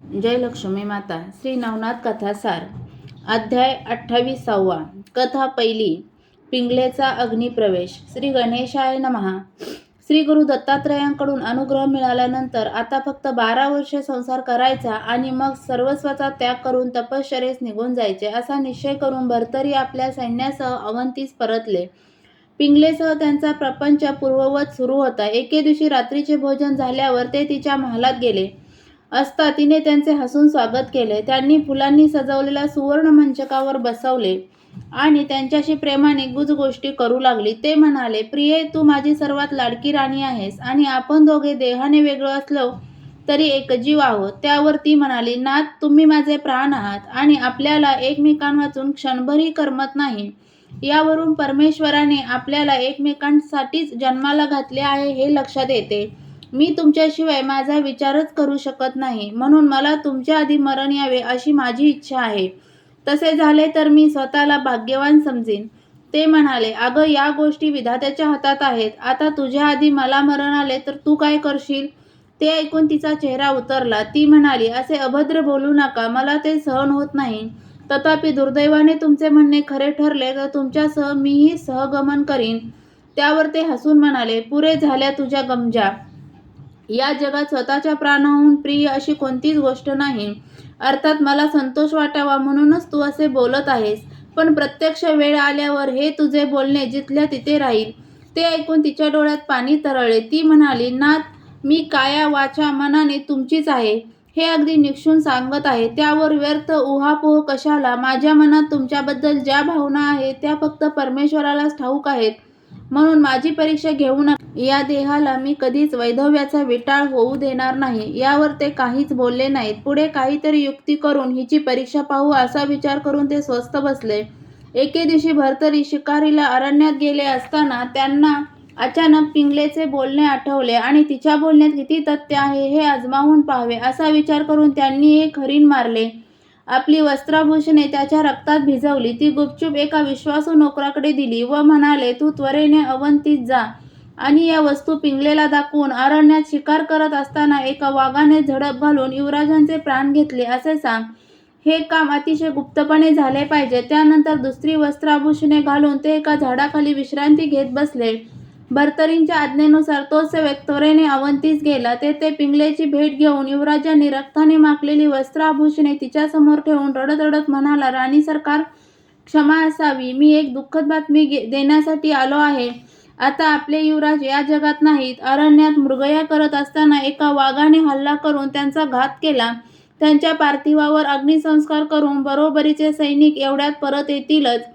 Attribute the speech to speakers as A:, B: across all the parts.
A: जय लक्ष्मी माता. श्री नवनाथ कथासार. अध्याय 28. कथा पहिली. पिंगलेचा अग्निप्रवेश. श्री गणेशाय नमः. श्री गुरु दत्तात्रयांकडून अनुग्रह मिळाल्यानंतर आता फक्त 12 वर्षे संसार करायचा आणि मग सर्वस्वाचा त्याग करून तपश्चर्येस निघून जायचे असा निश्चय करून भर्तरी आपल्या सैन्यासह अवंतीस परतले. पिंगलेसह त्यांचा प्रपंच पूर्ववत सुरू होता. एके दिवशी रात्रीचे भोजन झाल्यावर ते तिच्या महालात गेले असता तिने त्यांचे हसून स्वागत केले. त्यांनी फुलांनी सजवलेल्या सुवर्ण मंचकावर बसवले आणि त्यांच्याशी प्रेमाने गुजगोष्टी करू लागली. ते म्हणाले, प्रिये, तू माझी सर्वात लाडकी राणी आहेस आणि आपण दोघे देहाने वेगळं असलो तरी एकजीव आहोत. त्यावर ती म्हणाली, नाथ, तुम्ही माझे प्राण आहात आणि आपल्याला एकमेकांवाचून क्षणभरही करमत नाही. यावरून परमेश्वराने आपल्याला एकमेकांसाठीच जन्माला घातले आहे हे लक्षात येते. मी तुमच्याशिवाय माझा विचारच करू शकत नाही, म्हणून मला तुमच्या आधी मरण यावे अशी माझी इच्छा आहे. तसे झाले तर मी स्वतःला भाग्यवान समजेन. ते म्हणाले, अगं, या गोष्टी विधात्याच्या हातात आहेत. आता तुझ्या आधी मला मरण आले तर तू काय करशील? ते ऐकून तिचा चेहरा उतरला. ती म्हणाली, असे अभद्र बोलू नका, मला ते सहन होत नाही. तथापि दुर्दैवाने तुमचे म्हणणे खरे ठरले तर तुमच्यासह मीही सहगमन करीन. त्यावर ते हसून म्हणाले, पुरे झाल्या तुझ्या गमजा. या जगात स्वतःच्या प्राणाहून प्रिय अशी कोणतीच गोष्ट नाही. अर्थात मला संतोष वाटावा म्हणूनच तू असे बोलत आहेस, पण प्रत्यक्ष वेळ आल्यावर हे तुझे बोलणे जिथल्या तिथे राहील. ते ऐकून तिच्या डोळ्यात पाणी तरळले. ती म्हणाली, नाथ, मी काया वाचा मनाने तुमचीच आहे हे अगदी निक्षून सांगत आहे. त्यावर व्यर्थ उहापोह कशाला? माझ्या मनात तुमच्याबद्दल ज्या भावना आहेत त्या फक्त परमेश्वरालाच ठाऊक आहेत, म्हणून माझी परीक्षा घेऊ नका. या देहाला मी कधीच वैधव्याचा विटाळ होऊ देणार नाही. यावर ते काहीच बोलले नाहीत. पुढे काहीतरी युक्ती करून हिची परीक्षा पाहू असा विचार करून ते स्वस्थ बसले. एके दिवशी भर्तरी शिकारीला अरण्यात गेले असताना त्यांना अचानक पिंगलेचे बोलणे आठवले आणि तिच्या बोलण्यात किती तथ्य आहे हे आजमावून पाहावे असा विचार करून त्यांनी एक हरीण मारले. आपली वस्त्राभूषणे त्याच्या रक्तात भिजवली. ती गुपचूप एका विश्वासू नोकराकडे दिली व म्हणाले, तू त्वरेने अवंतीत जा आणि या वस्तू पिंगलेला दाखवून अरण्यात शिकार करत असताना एका वाघाने झडप घालून युवराजांचे प्राण घेतले असे सांग. हे काम अतिशय गुप्तपणे झाले पाहिजे. त्यानंतर दुसरी वस्त्राभूषणे घालून ते एका झाडाखाली विश्रांती घेत बसले. भर्तरींच्या आज्ञेनुसार तो सेवक त्वरेने अवंतीस गेला. तेथे पिंगलेची भेट घेऊन युवराजांनी रक्ताने माखलेली वस्त्राभूषणे तिच्यासमोर ठेवून रडत रडत म्हणाला, राणी सरकार, क्षमा असावी. मी एक दुःखद बातमी देण्यासाठी आलो आहे. आता आपले युवराज या जगात नाहीत. अरण्यात मृगया करत असताना एका वाघाने हल्ला करून त्यांचा घात केला. त्यांच्या पार्थिवावर अग्निसंस्कार करून बरोबरीचे सैनिक एवढ्यात परत येतीलच.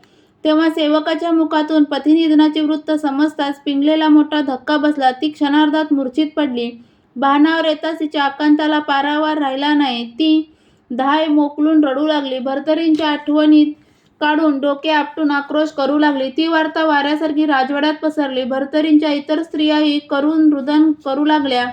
A: तेव्हा सेवकाच्या मुखातून पतिनिधनाचे वृत्त समजताच पिंगलेला मोठा धक्का बसला. ती क्षणार्धात मूर्छित पडली. भानावर येताच तिच्या आकांताला पारावार राहिला नाही. ती धाय मोकलून रडू लागली. भर्तरींच्या आठवणीत काढून डोके आपटून आक्रोश करू लागली. ती वार्ता वाऱ्यासारखी राजवाड्यात पसरली. भर्तरींच्या इतर स्त्रियाही करुण रुदन करू लागल्या.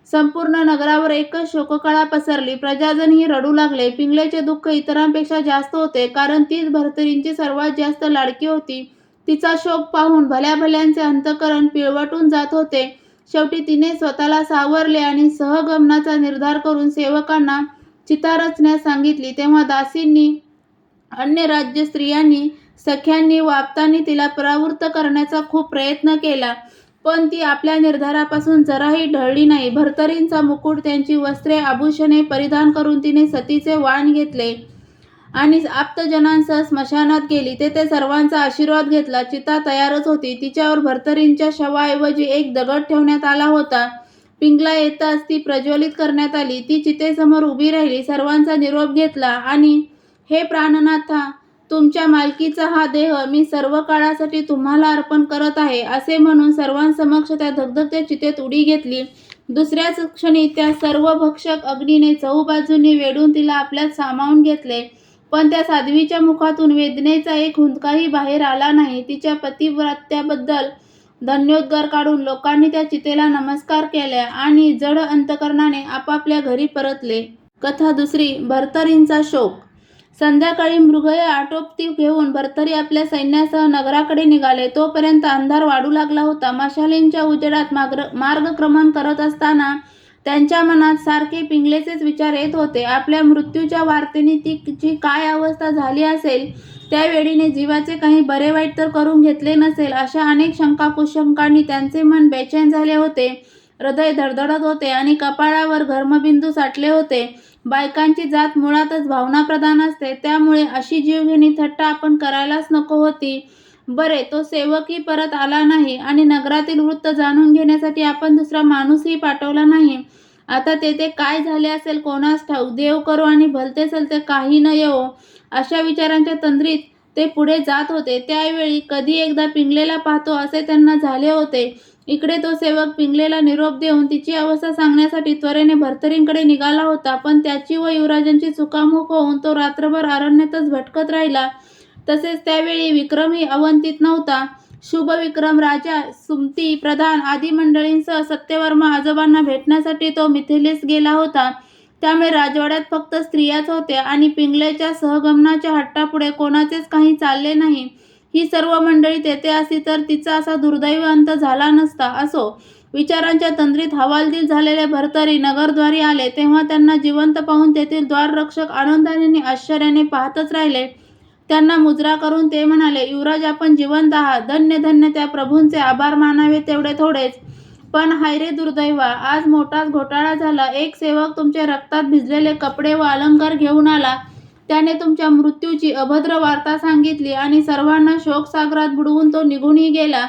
A: संपूर्ण नगरावर एकच शोककळा पसरली. प्रजाजनही रडू लागले. पिंगलेचे दुःख इतरांपेक्षा जास्त होते, कारण तीच भर्तरींची सर्वात जास्त लाडकी होती. तिचा शोक पाहून भल्या भल्यांचे अंतःकरण पिळवटून जात होते. शेवटी तिने स्वतःला सावरले आणि सहगमनाचा निर्धार करून सेवकांना चिता रचण्यास सांगितली. तेव्हा दासींनी, अन्य राज्य स्त्रियांनी, सख्यांनी व आप्तांनी तिला परावृत्त करण्याचा खूप प्रयत्न केला, पण ती आपल्या निर्धारापासून जराही ढळली नाही. भर्तरींचा मुकुट, त्यांची वस्त्रे, आभूषणे परिधान करून तिने सतीचे वाण घेतले आणि आप्तजनांसह स्मशानात गेली. तेथे सर्वांचा आशीर्वाद घेतला. चिता तयारच होती. तिच्यावर भर्तरींच्या शवाऐवजी एक दगड ठेवण्यात आला होता. पिंगला येताच ती प्रज्वलित करण्यात आली. ती चितेसमोर उभी राहिली, सर्वांचा निरोप घेतला आणि हे प्राणनाथा, तुमच्या मालकीचा हा देह मी सर्व काळासाठी तुम्हाला अर्पण करत आहे असे म्हणून सर्वांसमक्ष त्या धगधगत्या चितेत उडी घेतली. दुसऱ्याच क्षणी त्या सर्व भक्षक अग्नीने चहूबाजूंनी वेढून तिला आपल्यात सामावून घेतले, पण त्या साध्वीच्या मुखातून वेदनेचा एक हुंदकाही बाहेर आला नाही. तिच्या पतिव्रत्याबद्दल धन्योद्गार काढून लोकांनी त्या चितेला नमस्कार केला आणि जड अंतकरणाने आपापल्या घरी परतले. कथा दुसरी. भर्तरींचा शोक. संध्याकाळी मृगया आटोपती घेऊन भर्तरी आपल्या सैन्यासह नगराकडे निघाले. तोपर्यंत अंधार वाढू लागला होता. मशालींच्या उजेडात मार्गक्रमण करत असताना त्यांच्या मनात सारखे पिंगलेचेच विचार येत होते. आपल्या मृत्यूच्या वार्तेने तिची काय अवस्था झाली असेल, त्यावेळीने जीवाचे काही बरे वाईट तर करून घेतले नसेल, अशा अनेक शंका कुशंकांनी त्यांचे मन बेचैन झाले होते. हृदय धडधडत होते आणि कपाळावर घर्मबिंदू साठले होते. बायकांची जात मुळातच भावनाप्रधान असते, त्यामुळे अशी जीवघेणी थट्टा आपण करायलाच नको होती. बरे, तो सेवकही परत आला नाही आणि नगरातील वृत्त जाणून घेण्यासाठी आपण दुसरा माणूसही पाठवला नाही. आता तेथे काय झाले असेल कोणास ठाऊक. देव करो आणि भलते सलते काही न येवो, अशा विचारांच्या तंद्रीत ते पुढे जात होते. त्यावेळी कधी एकदा पिंगलेला पाहतो असे त्यांना झाले होते. इकडे तो सेवक पिंगलेला निरोप देऊन तिची अवस्था सांगण्यासाठी त्वरेने भर्तरींकडे निघाला होता, पण त्याची व युवराजांची चुकामुक होऊन तो रात्रभर अरण्यातच भटकत राहिला. तसेच त्यावेळी विक्रमही अवंतीत नव्हता. शुभ विक्रम राजा, सुमती प्रधान आदी मंडळींसह सत्यवर्मा आजोबांना भेटण्यासाठी तो मिथिलेस गेला होता. त्यामुळे राजवाड्यात फक्त स्त्रियाच होत्या आणि पिंगलेच्या सहगमनाच्या हट्टापुढे कोणाचेच काही चालले नाही. ही सर्व मंडळी तेथे असती तर तिचा असा दुर्दैवी अंत झाला नसता. असो, विचारांच्या तंद्रीत हवालदिल झालेले भर्तरी नगरद्वारी आले तेव्हा त्यांना जिवंत पाहून तेथील द्वाररक्षक आनंदाने आणि आश्चर्याने पाहतच राहिले. त्यांना मुजरा करून ते म्हणाले, युवराज, आपण जिवंत आहात. धन्य धन्य, त्या प्रभूंचे आभार मानावे तेवढे थोडेच. पण हाय रे दुर्दैवा, आज मोठाच घोटाळा झाला. एक सेवक तुमच्या रक्तात भिजलेले कपडे व अलंकार घेऊन आला. त्याने तुमच्या मृत्यूची अभद्र वार्ता सांगितली आणि सर्वांना शोकसागरात बुडवून तो निघूनही गेला.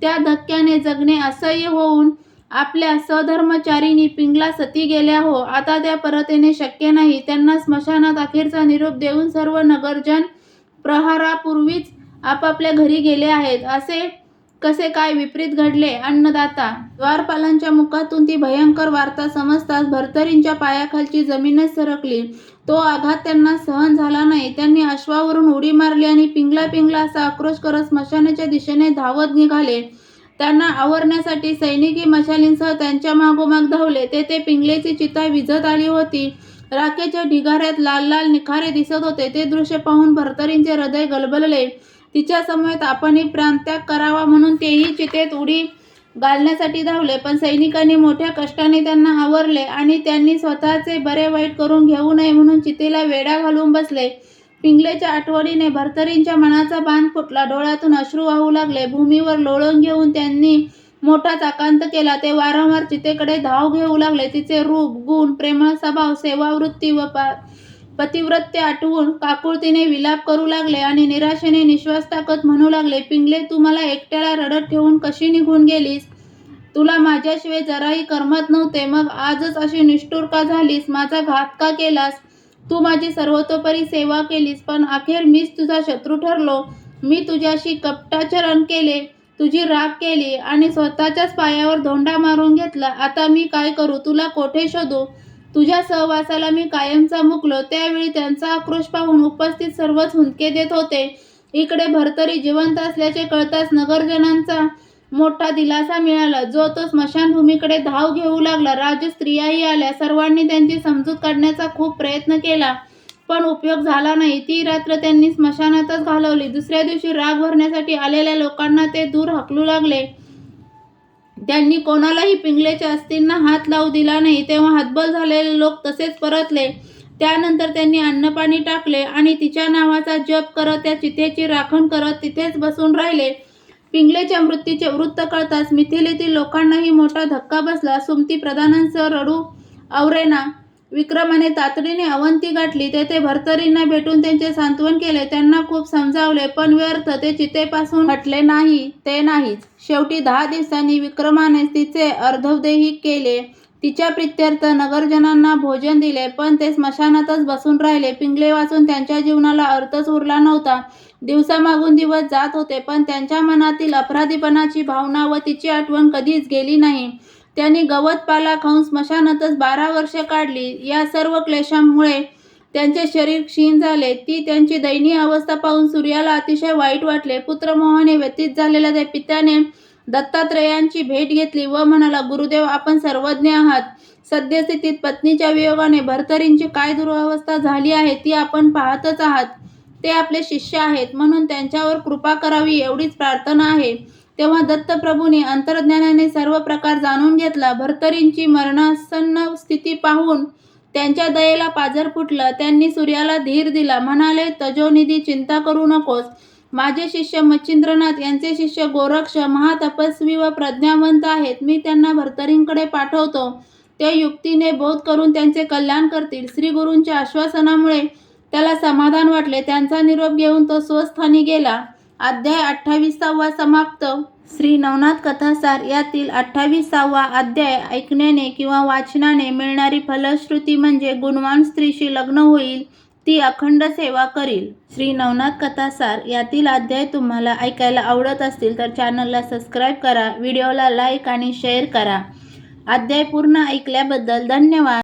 A: त्या धक्क्याने जगणे असह्य होऊन आपल्या सधर्मचारिणी पिंगला सती गेल्या हो. आता त्या परत येणे शक्य नाही. त्यांना स्मशानात अखेरचा निरोप देऊन सर्व नगरजन प्रहारापूर्वीच आपापल्या घरी गेले आहेत. असे कसे काय विपरीत घडले? अन्नदाता. द्वारपालांच्या मुखातून ती भयंकर वार्ता समजताच भर्तरींच्या पायाखालची जमीनच सरकली. तो आघात त्यांना सहन झाला नाही. त्यांनी अश्वावरून उडी मारली आणि पिंगला पिंगला असा आक्रोश करत स्मशानाच्या दिशेने धावत निघाले. त्यांना आवरण्यासाठी सैनिकी मशालींसह त्यांच्या मागोमाग धावले. तेथे पिंगलेची चिता विझत आली होती. राखेच्या ढिगाऱ्यात लाल लाल निखारे दिसत होते. ते दृश्य पाहून भर्तरींचे हृदय गलबलले. तिच्या समवेत आपणही प्राणत्याग करावा म्हणून तेही चितेत उडी घालण्यासाठी धावले, पण सैनिकांनी मोठ्या कष्टाने त्यांना आवरले आणि त्यांनी स्वतःचे बरे वाईट करून घेऊ नये म्हणून चितेला वेढा घालून बसले. पिंगलेच्या आठवणीने भर्तरींच्या मनाचा बांध फुटला. डोळ्यातून अश्रू वाहू लागले. भूमीवर लोळण घेऊन त्यांनी मोठाच आकांत केला. ते वारंवार चितेकडे धाव घेऊ लागले. तिचे रूप, गुण, प्रेमळ स्वभाव, सेवावृत्ती व पतिव्रत्य आठवून काकुळतीने विलाप करू लागले आणि निराशेने निश्वास टाकत म्हणू लागले, पिंगले, तू मला एकट्याला रडत ठेवून कशी निघून गेलीस? तुला माझ्याशिवाय जराही करमत नव्हते, मग आजच अशी निष्ठुर का झालीस? माझा घात का केलास? तू माझी सर्वतोपरी सेवा केलीस, पण अखेर मीच तुझा शत्रू ठरलो. मी तुझ्याशी कपटाचरण केले, तुझी राख केली आणि स्वतःच्याच पायावर धोंडा मारून घेतला. आता मी काय करू? तुला कोठे शोधू? तुझ्या सहवासाला मी कायमचा मुकलो. त्यावेळी त्यांचा आक्रोश पाहून उपस्थित सर्वच हुंदके देत होते. इकडे भर्तरी जिवंत असल्याचे कळताच नगरजनांचा मोठा दिलासा मिळाला. जो तो स्मशानभूमीकडे धाव घेऊ लागला. राजस्त्रियाही आल्या. सर्वांनी त्यांची समजूत काढण्याचा खूप प्रयत्न केला, पण उपयोग झाला नाही. ती रात्र त्यांनी स्मशानातच घालवली. दुसऱ्या दिवशी राग भरण्यासाठी आलेल्या लोकांना ते दूर हाकलू लागले. त्यांनी कोणालाही पिंगलेच्या अस्थींना हात लावू दिला नाही. तेव्हा हतबल झालेले लोक तसेच परतले. त्यानंतर त्यांनी अन्नपाणी टाकले आणि तिच्या नावाचा जप करत त्या चितेची राखण करत तिथेच बसून राहिले. पिंगलेच्या मृत्यूचे वृत्त कळताच मिथिलेतील लोकांनाही मोठा धक्का बसला. सुमती प्रधानांसह रडू आवरेना. विक्रमाने तातडीने अवंती गाठली. तेथे भर्तरींना भेटून त्यांचे सांत्वन केले. त्यांना खूप समजावले, पण व्यर्थ. ते चितेपासून हटले नाही. ते नाहीच. शेवटी 10 दिवसांनी विक्रमाने तिचे अर्धवदेही केले. तिच्या प्रित्यर्थ नगरजनांना भोजन दिले, पण ते स्मशानातच बसून राहिले. पिंगले वाचून त्यांच्या जीवनाला अर्थच उरला नव्हता. दिवसामागून दिवस जात होते, पण त्यांच्या मनातील अपराधीपणाची भावना व तिची आठवण कधीच गेली नाही. त्यांनी गवतपाला खाऊन स्मशानातच 12 वर्षे काढली. या सर्व क्लेशांमुळे त्यांचे शरीर क्षीण झाले. ती त्यांची दयनीय अवस्था पाहून सूर्याला अतिशय वाईट वाटले. पुत्रमोहाने व्यतीत झालेल्या त्या पित्याने दत्तात्रेयांची भेट घेतली व म्हणाला, गुरुदेव, आपण सर्वज्ञ आहात. सद्यस्थितीत पत्नीच्या वियोगाने भर्तरींची काय दुरवस्था झाली आहे ती आपण पाहतच आहात. ते आपले शिष्य आहेत, म्हणून त्यांच्यावर कृपा करावी एवढीच प्रार्थना आहे. तेव्हा दत्तप्रभूंनी अंतर्ज्ञानाने सर्व प्रकार जाणून घेतला. भर्तरींची मरणासन्न स्थिती पाहून त्यांच्या दयेला पाझर फुटलं. त्यांनी सूर्याला धीर दिला. म्हणाले, तजोनिधी, चिंता करू नकोस. माझे शिष्य मच्छिंद्रनाथ यांचे शिष्य गोरक्ष महातपस्वी व प्रज्ञावंत आहेत. मी त्यांना भर्तरींकडे पाठवतो. ते युक्तीने बोध करून त्यांचे कल्याण करतील. श्री गुरूंच्या आश्वासनामुळे त्याला समाधान वाटले. त्यांचा निरोप घेऊन तो स्वस्थानी गेला. अध्याय 28 समाप्त. श्री नवनाथ कथासार यातील 28वा अध्याय. ऐकण्याने किंवा वाचनाने मिळणारी फलश्रुती म्हणजे गुणवान स्त्रीशी लग्न होईल, ती अखंड सेवा करील. श्री नवनाथ कथासार यातील अध्याय तुम्हाला ऐकायला आवडत असतील तर चॅनलला सबस्क्राईब करा, व्हिडिओला लाईक आणि शेअर करा. अध्याय पूर्ण ऐकल्याबद्दल धन्यवाद.